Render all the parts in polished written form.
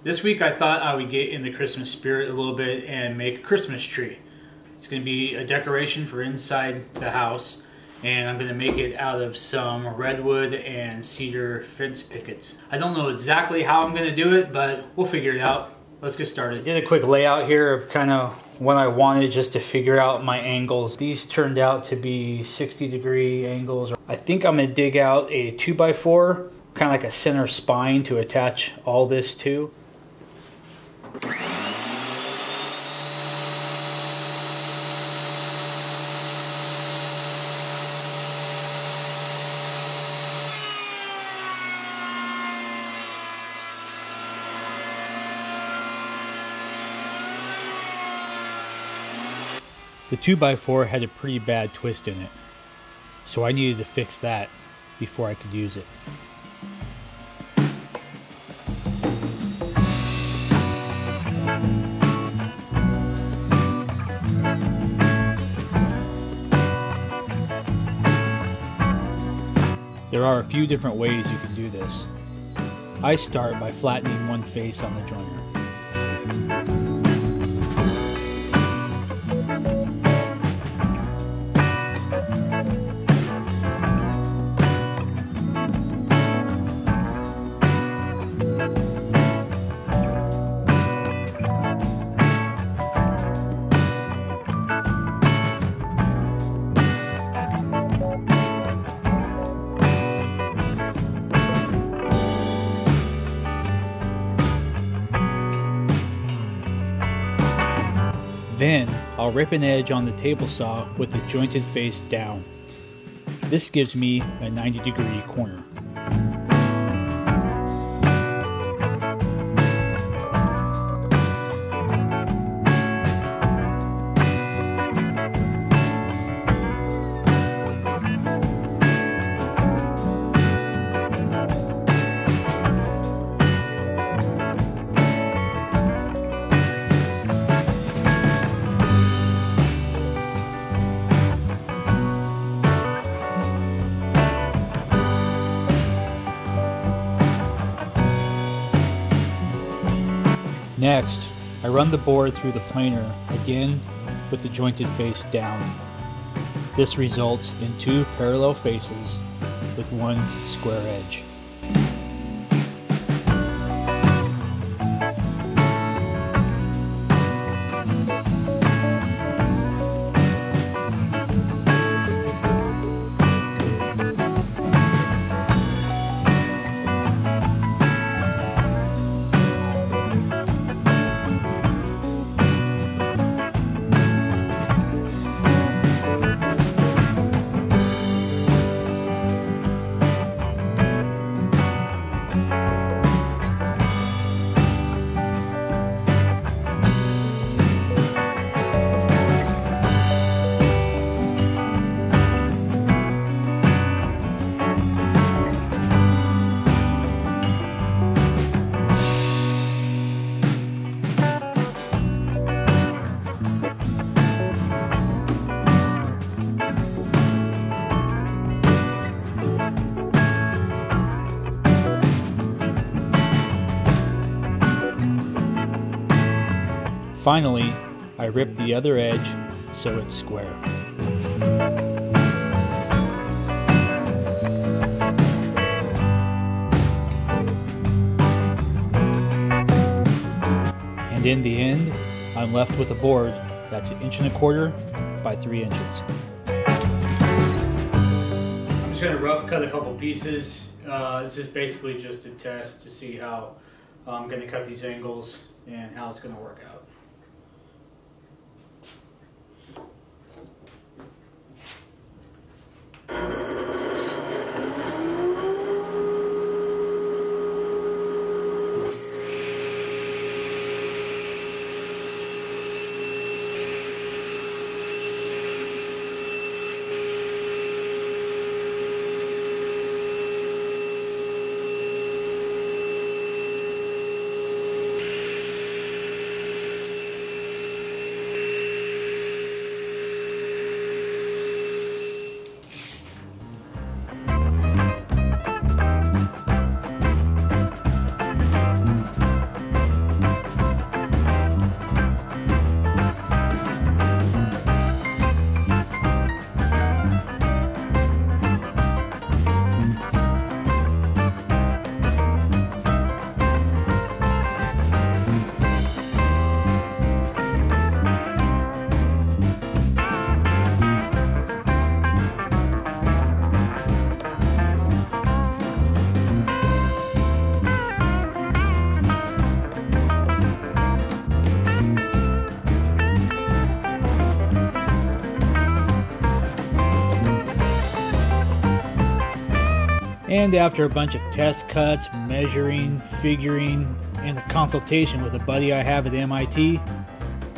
This week I thought I would get in the Christmas spirit a little bit and make a Christmas tree. It's going to be a decoration for inside the house, and I'm going to make it out of some redwood and cedar fence pickets. I don't know exactly how I'm going to do it, but we'll figure it out. Let's get started. Did a quick layout here of kind of what I wanted just to figure out my angles. These turned out to be 60-degree angles. I think I'm going to dig out a 2x4, kind of like a center spine to attach all this to. The 2x4 had a pretty bad twist in it, so I needed to fix that before I could use it. There are a few different ways you can do this. I start by flattening one face on the joiner. Then, I'll rip an edge on the table saw with the jointed face down. This gives me a 90-degree corner. Next, I run the board through the planer, again with the jointed face down. This results in two parallel faces with one square edge. Finally, I rip the other edge so it's square. And in the end, I'm left with a board that's 1.25 inches by 3 inches. I'm just going to rough cut a couple pieces. This is basically just a test to see how I'm going to cut these angles and how it's going to work out. And after a bunch of test cuts, measuring, figuring, and a consultation with a buddy I have at MIT,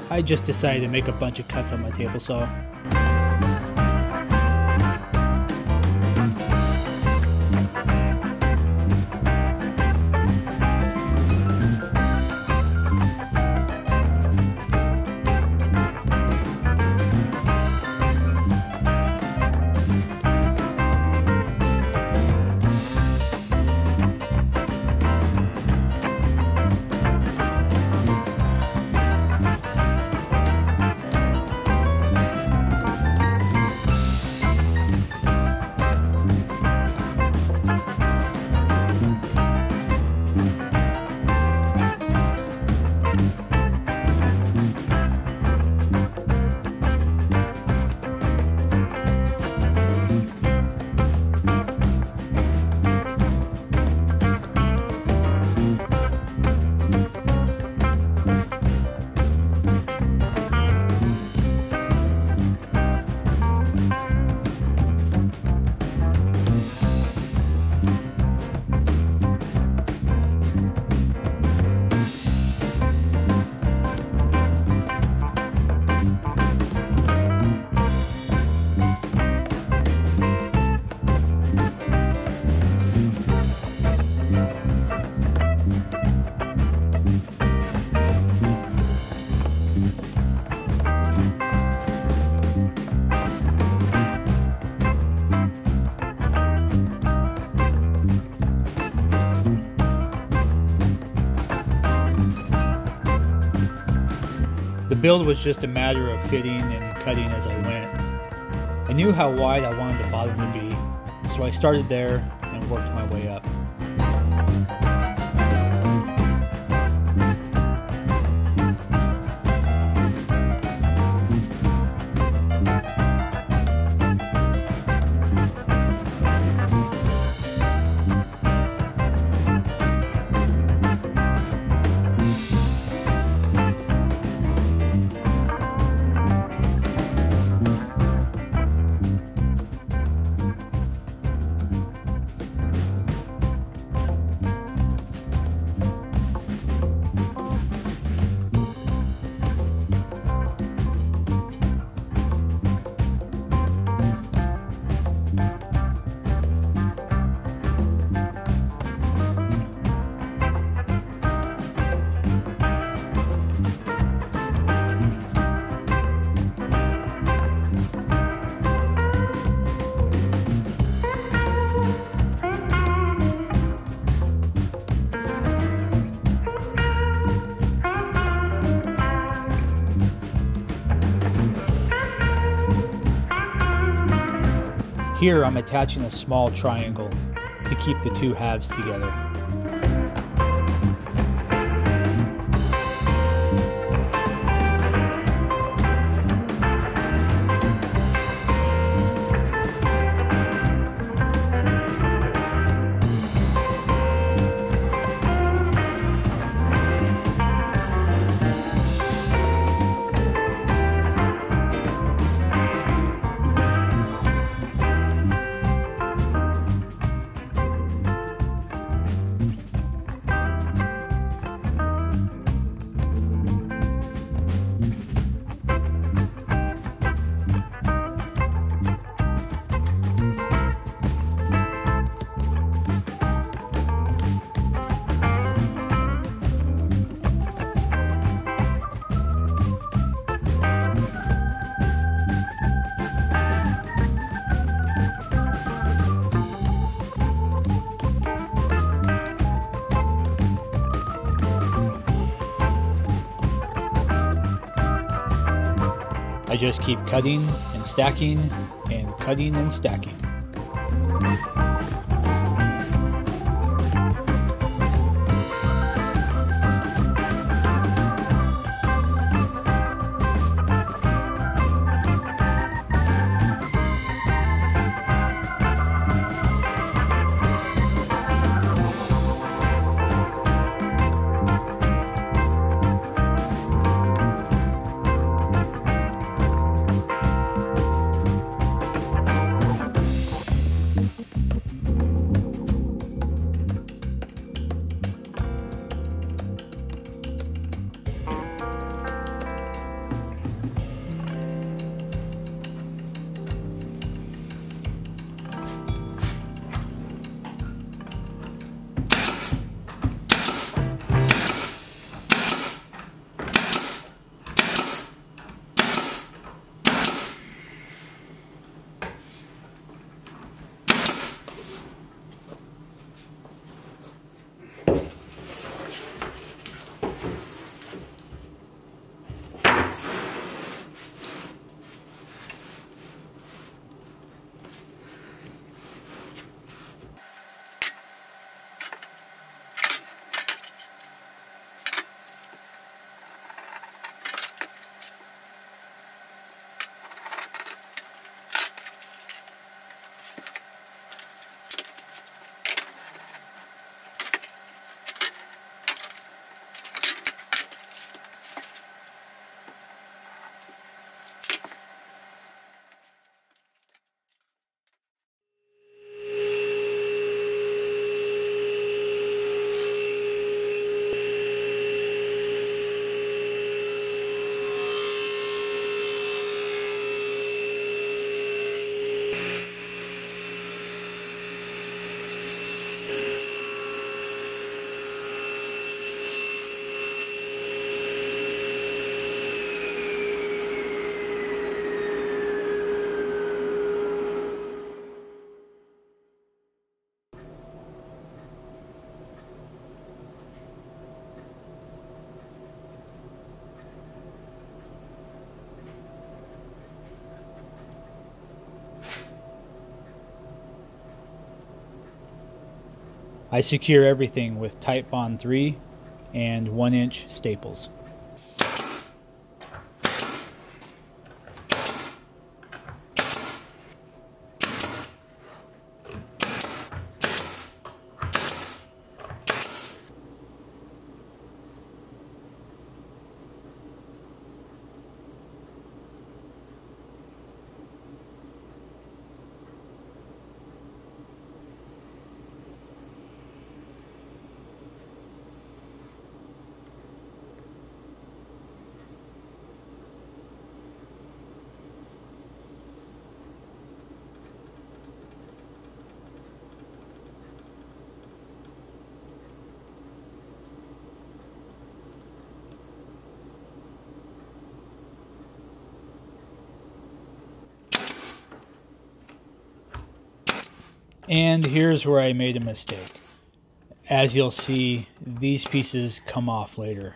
I just decided to make a bunch of cuts on my table saw. The build was just a matter of fitting and cutting as I went. I knew how wide I wanted the bottom to be, so I started there and worked my way up. Here I'm attaching a small triangle to keep the two halves together. I just keep cutting and stacking and cutting and stacking. I secure everything with Type Bond 3 and 1-inch staples. And here's where I made a mistake. As you'll see, these pieces come off later.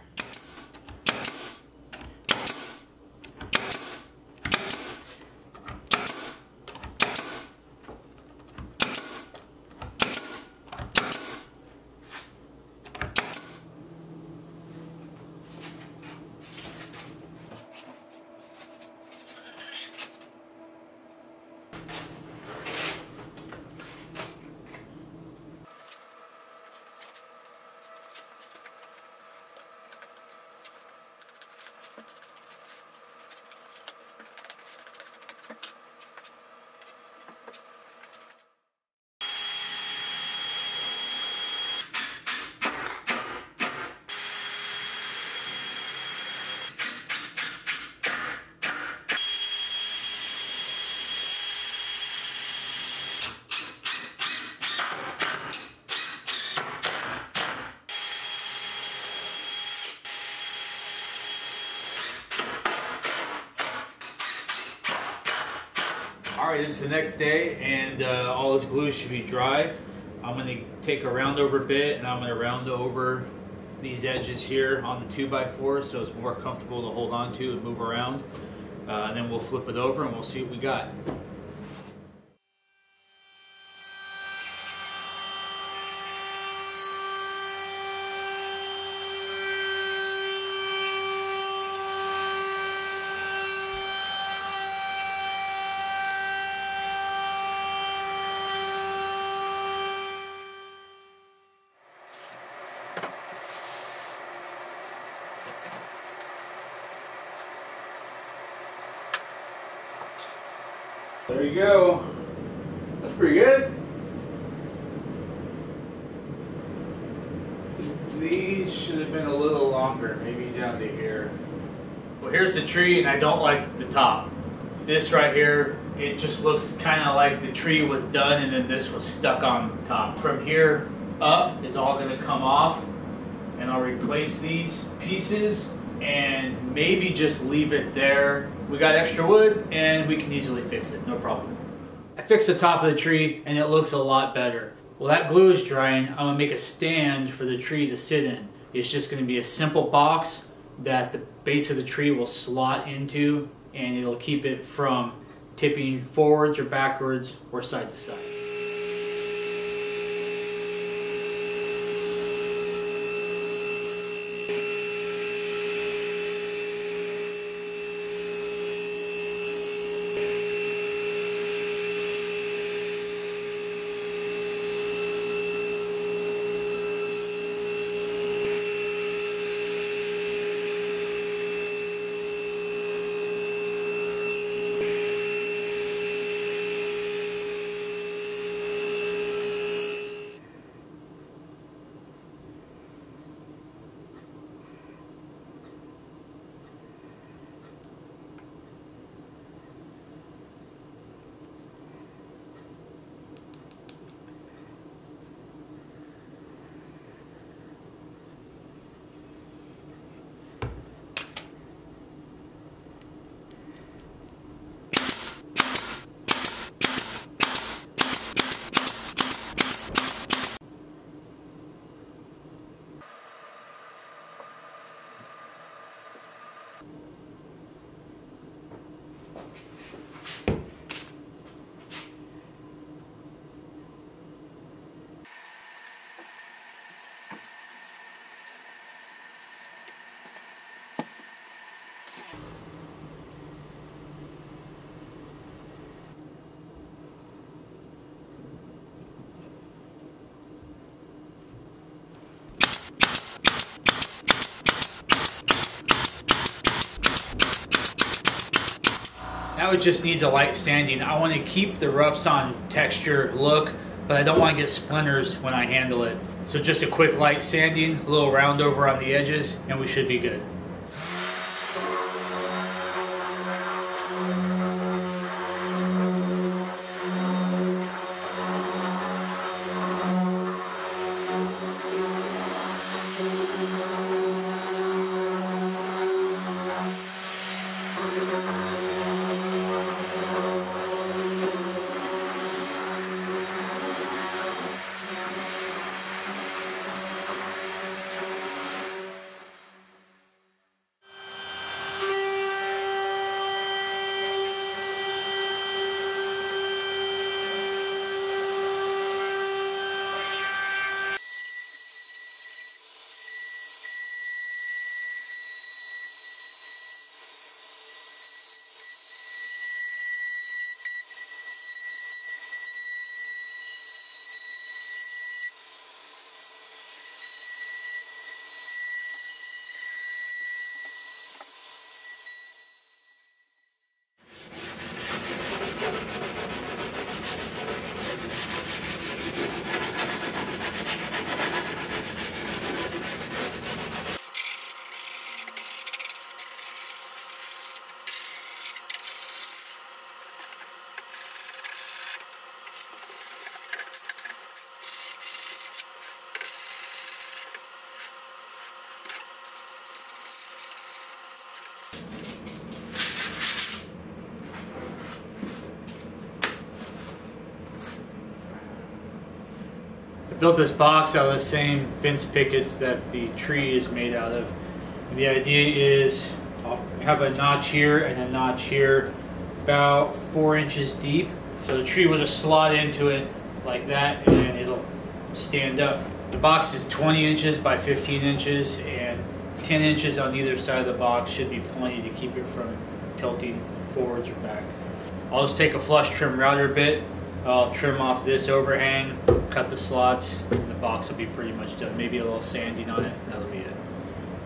Alright, it's the next day and all this glue should be dry. I'm going to take a round over bit and I'm going to round over these edges here on the 2x4 so it's more comfortable to hold on to and move around. And then we'll flip it over and we'll see what we got. There you go. That's pretty good. These should have been a little longer, maybe down to here. Well, here's the tree, and I don't like the top. This right here, it just looks kind of like the tree was done and then this was stuck on top. From here up is all going to come off, and I'll replace these pieces and maybe just leave it there. We got extra wood and we can easily fix it, no problem. I fixed the top of the tree and it looks a lot better. Well, that glue is drying. I'm gonna make a stand for the tree to sit in. It's just gonna be a simple box that the base of the tree will slot into, and it'll keep it from tipping forwards or backwards or side to side. Now it just needs a light sanding. I want to keep the roughs on texture look, but I don't want to get splinters when I handle it. So just a quick light sanding, a little round over on the edges, and we should be good. Built this box out of the same fence pickets that the tree is made out of. And the idea is I'll have a notch here and a notch here about 4 inches deep. So the tree will just slot into it like that and then it'll stand up. The box is 20 inches by 15 inches and 10 inches on either side of the box should be plenty to keep it from tilting forwards or back. I'll just take a flush trim router bit. I'll trim off this overhang, cut the slots, and the box will be pretty much done. Maybe a little sanding on it, that'll be it.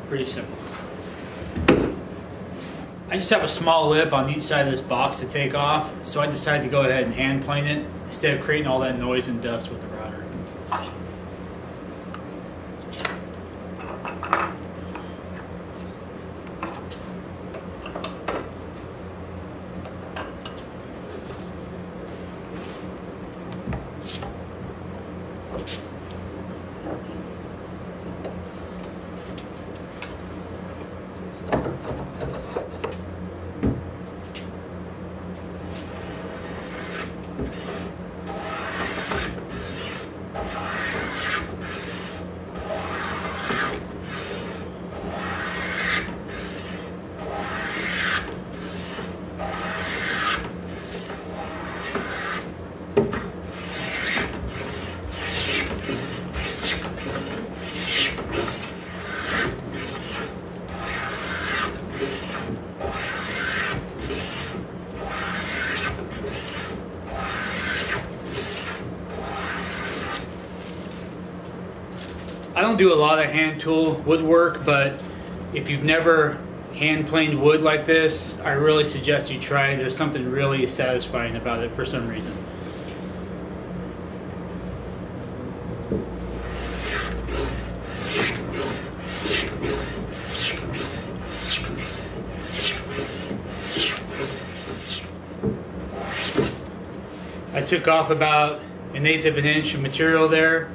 Pretty simple. I just have a small lip on each side of this box to take off, so I decided to go ahead and hand plane it instead of creating all that noise and dust with the router. I don't do a lot of hand tool woodwork, but if you've never hand planed wood like this, I really suggest you try it. There's something really satisfying about it for some reason. I took off about 1/8 of an inch of material there.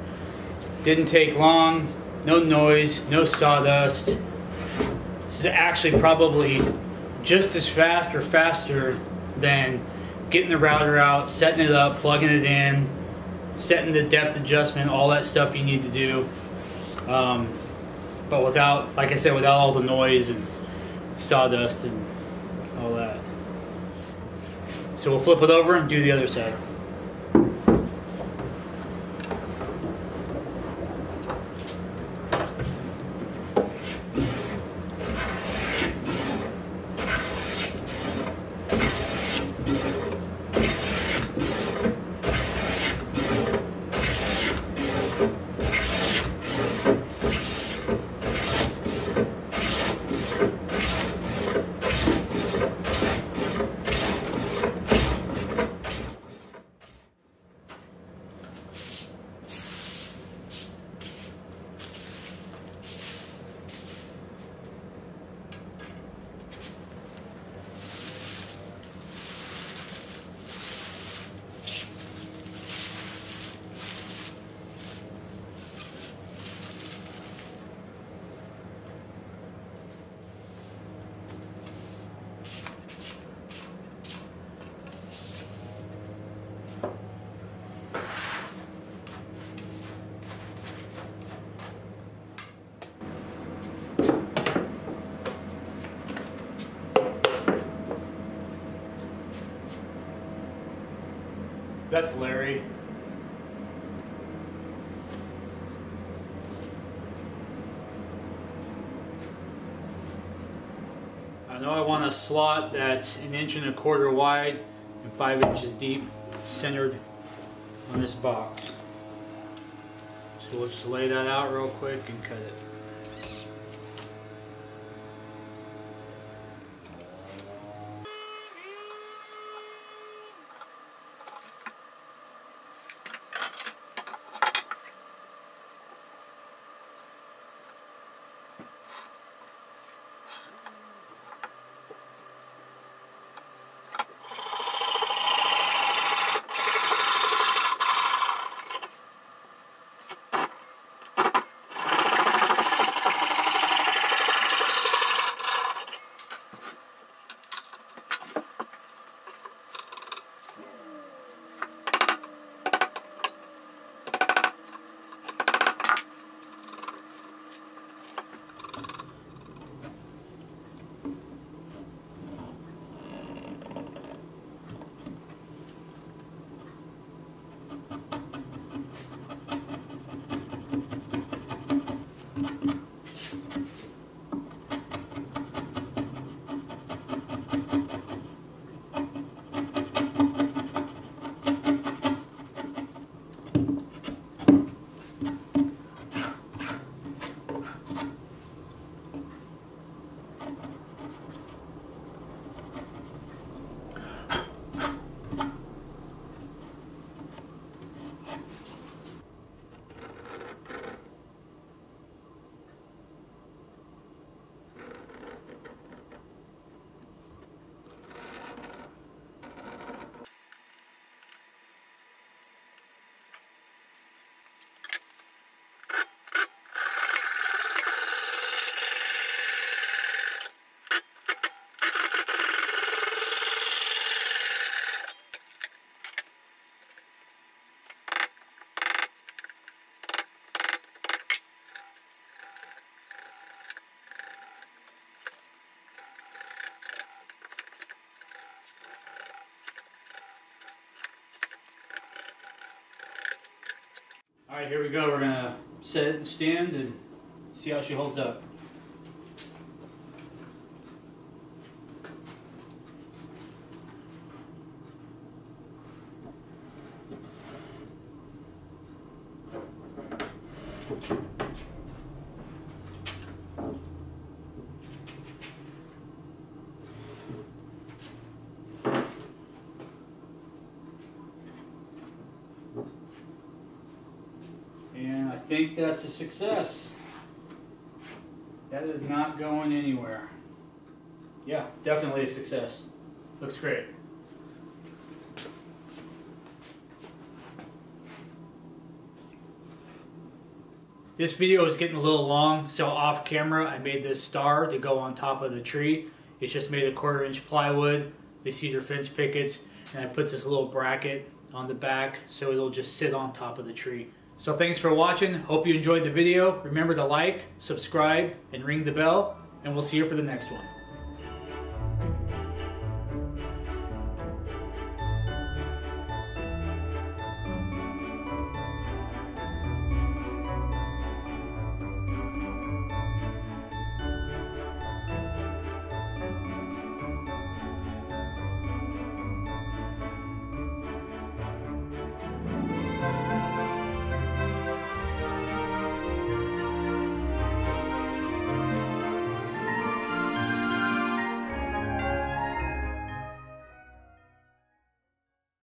Didn't take long, no noise, no sawdust. This is actually probably just as fast or faster than getting the router out, setting it up, plugging it in, setting the depth adjustment, all that stuff you need to do. But without, like I said, without all the noise and sawdust and all that. So we'll flip it over and do the other side. That's Larry. I know I want a slot that's 1.25 inches wide and 5 inches deep, centered on this box. So we'll just lay that out real quick and cut it. Alright, here we go. We're going to set it in the stand and see how she holds up. And I think that's a success. That is not going anywhere. Yeah, definitely a success. Looks great. This video is getting a little long, so off camera I made this star to go on top of the tree. It's just made of 1/4 inch plywood, the cedar fence pickets, and I put this little bracket on the back so it'll just sit on top of the tree. So thanks for watching. Hope you enjoyed the video. Remember to like, subscribe, and ring the bell, and we'll see you for the next one.